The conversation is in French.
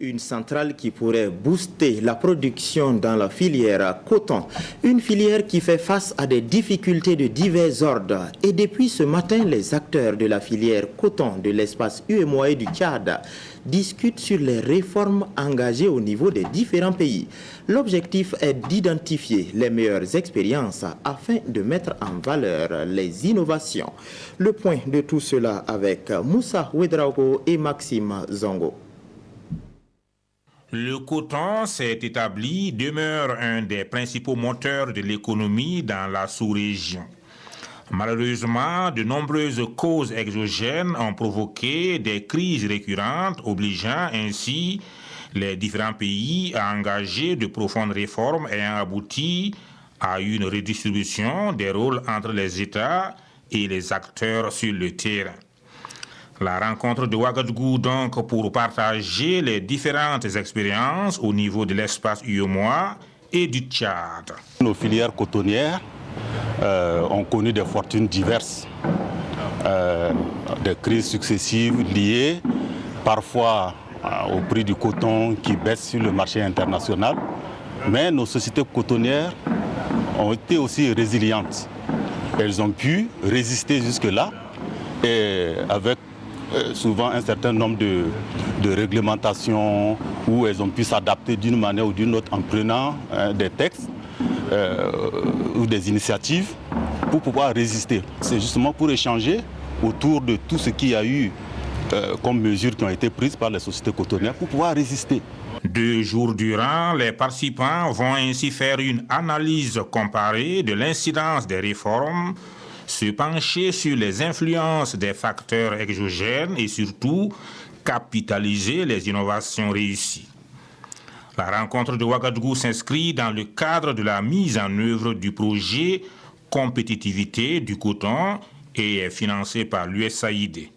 Une centrale qui pourrait booster la production dans la filière coton. Une filière qui fait face à des difficultés de divers ordres. Et depuis ce matin, les acteurs de la filière coton de l'espace UEMOA et du Tchad discutent sur les réformes engagées au niveau des différents pays. L'objectif est d'identifier les meilleures expériences afin de mettre en valeur les innovations. Le point de tout cela avec Moussa Ouedraogo et Maxime Zongo. Le coton s'est établi, demeure un des principaux moteurs de l'économie dans la sous-région. Malheureusement, de nombreuses causes exogènes ont provoqué des crises récurrentes, obligeant ainsi les différents pays à engager de profondes réformes ayant abouti à une redistribution des rôles entre les États et les acteurs sur le terrain. La rencontre de Ouagadougou donc pour partager les différentes expériences au niveau de l'espace UEMOA et du Tchad. Nos filières cotonnières ont connu des fortunes diverses, des crises successives liées parfois au prix du coton qui baisse sur le marché international. Mais nos sociétés cotonnières ont été aussi résilientes. Elles ont pu résister jusque-là et avec souvent un certain nombre de réglementations où elles ont pu s'adapter d'une manière ou d'une autre en prenant des textes ou des initiatives pour pouvoir résister. C'est justement pour échanger autour de tout ce qu'il y a eu comme mesures qui ont été prises par les sociétés cotonnières pour pouvoir résister. 2 jours durant, les participants vont ainsi faire une analyse comparée de l'incidence des réformes, se pencher sur les influences des facteurs exogènes et surtout capitaliser les innovations réussies. La rencontre de Ouagadougou s'inscrit dans le cadre de la mise en œuvre du projet Compétitivité du coton et est financée par l'USAID.